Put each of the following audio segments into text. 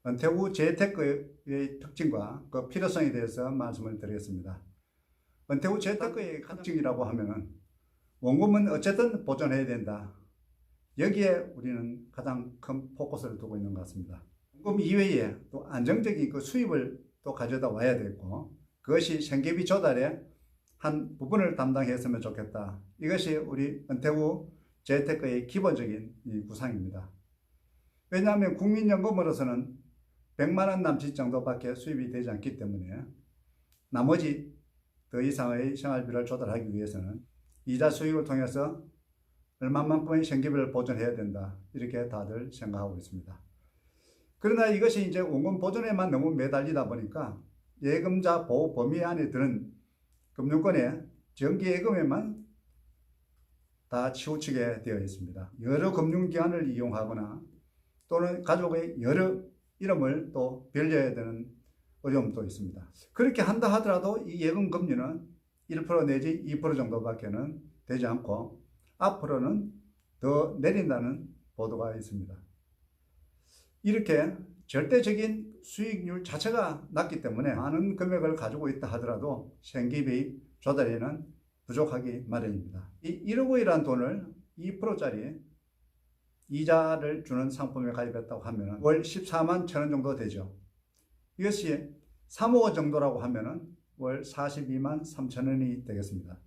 은퇴 후 재테크의 특징과 그 필요성에 대해서 말씀을 드리겠습니다. 은퇴 후 재테크의 특징이라고 하면은 원금은 어쨌든 보존해야 된다. 여기에 우리는 가장 큰 포커스를 두고 있는 것 같습니다. 원금 이외에 또 안정적인 그 수입을 또 가져다 와야 되고, 그것이 생계비 조달에 한 부분을 담당했으면 좋겠다. 이것이 우리 은퇴 후 재테크의 기본적인 이 구상입니다. 왜냐하면 국민연금으로서는 100만 원 남짓 정도밖에 수입이 되지 않기 때문에 나머지 더 이상의 생활비를 조달하기 위해서는 이자 수익을 통해서 얼마만큼의 생계비를 보존해야 된다. 이렇게 다들 생각하고 있습니다. 그러나 이것이 이제 원금 보존에만 너무 매달리다 보니까 예금자 보호 범위 안에 드는 금융권의 정기예금에만 다 치우치게 되어 있습니다. 여러 금융기관을 이용하거나 또는 가족의 여러 이름을 또 빌려야 되는 어려움도 있습니다. 그렇게 한다 하더라도 이 예금 금리는 1% 내지 2% 정도밖에는 되지 않고 앞으로는 더 내린다는 보도가 있습니다. 이렇게 절대적인 수익률 자체가 낮기 때문에 많은 금액을 가지고 있다 하더라도 생계비 조달에는 부족하기 마련입니다. 이 1억 원이라는 돈을 2%짜리 이자를 주는 상품에 가입했다고 하면 월 14만 1천 원 정도 되죠. 이것이 3억 원 정도라고 하면 월 42만 3천 원이 되겠습니다.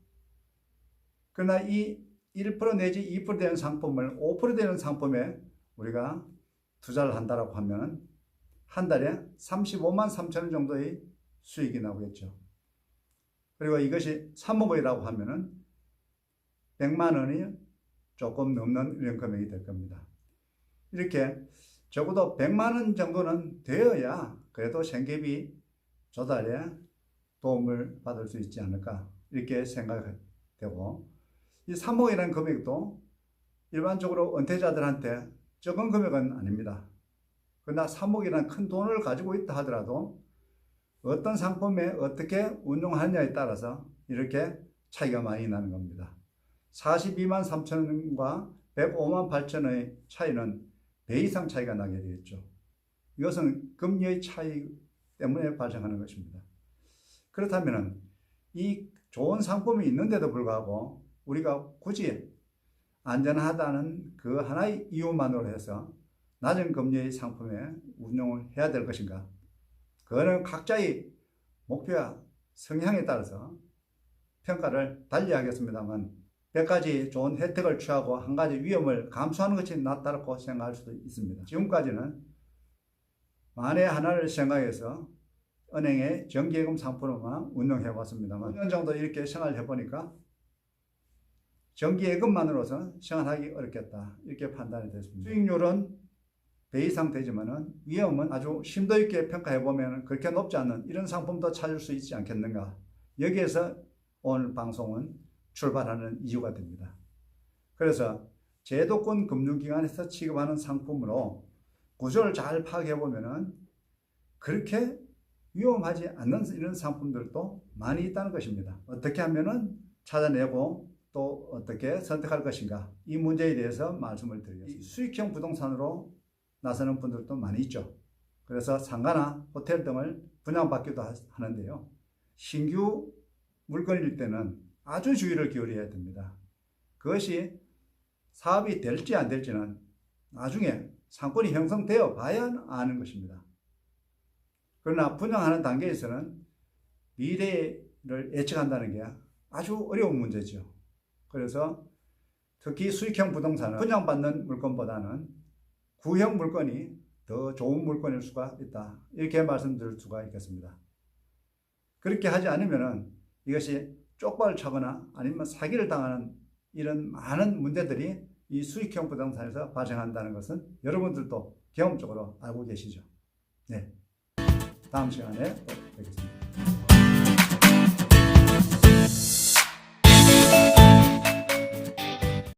그러나 이 1% 내지 2% 되는 상품을 5% 되는 상품에 우리가 투자를 한다고 하면 한 달에 35만 3천 원 정도의 수익이 나오겠죠. 그리고 이것이 3억 원이라고 하면 100만 원이 조금 넘는 이런 금액이 될 겁니다. 이렇게 적어도 100만 원 정도는 되어야 그래도 생계비 조달에 도움을 받을 수 있지 않을까 이렇게 생각되고, 이 3억이라는 금액도 일반적으로 은퇴자들한테 적은 금액은 아닙니다. 그러나 3억이라는 큰 돈을 가지고 있다 하더라도 어떤 상품에 어떻게 운용하느냐에 따라서 이렇게 차이가 많이 나는 겁니다. 42만 3천 원과 105만 8천 원의 차이는 배 이상 차이가 나게 되겠죠. 이것은 금리의 차이 때문에 발생하는 것입니다. 그렇다면 이 좋은 상품이 있는데도 불구하고 우리가 굳이 안전하다는 그 하나의 이유만으로 해서 낮은 금리의 상품에 운용을 해야 될 것인가? 그거는 각자의 목표와 성향에 따라서 평가를 달리 하겠습니다만 100가지 좋은 혜택을 취하고 한 가지 위험을 감수하는 것이 낫다고 생각할 수도 있습니다. 지금까지는 만에 하나를 생각해서 은행의 정기예금 상품으로만 운용해 왔습니다만 5년 정도 이렇게 생활해 보니까 정기예금만으로서 생활하기 어렵겠다 이렇게 판단이 됐습니다. 수익률은 배 이상 되지만은 위험은 아주 심도 있게 평가해 보면 그렇게 높지 않은 이런 상품도 찾을 수 있지 않겠는가. 여기에서 오늘 방송은 출발하는 이유가 됩니다. 그래서 제도권 금융기관에서 취급하는 상품으로 구조를 잘 파악해 보면은 그렇게 위험하지 않는 이런 상품들도 많이 있다는 것입니다. 어떻게 하면은 찾아내고 또 어떻게 선택할 것인가, 이 문제에 대해서 말씀을 드리겠습니다. 수익형 부동산으로 나서는 분들도 많이 있죠. 그래서 상가나 호텔 등을 분양받기도 하는데요. 신규 물건일 때는 아주 주의를 기울여야 됩니다. 그것이 사업이 될지 안 될지는 나중에 상권이 형성되어 봐야 아는 것입니다. 그러나 분양하는 단계에서는 미래를 예측한다는 게 아주 어려운 문제죠. 그래서 특히 수익형 부동산은 분양받는 물건보다는 구형 물건이 더 좋은 물건일 수가 있다. 이렇게 말씀드릴 수가 있겠습니다. 그렇게 하지 않으면 이것이 쪽발을 차거나 아니면 사기를 당하는 이런 많은 문제들이 이 수익형 부동산에서 발생한다는 것은 여러분들도 경험적으로 알고 계시죠. 네, 다음 시간에 뵙겠습니다.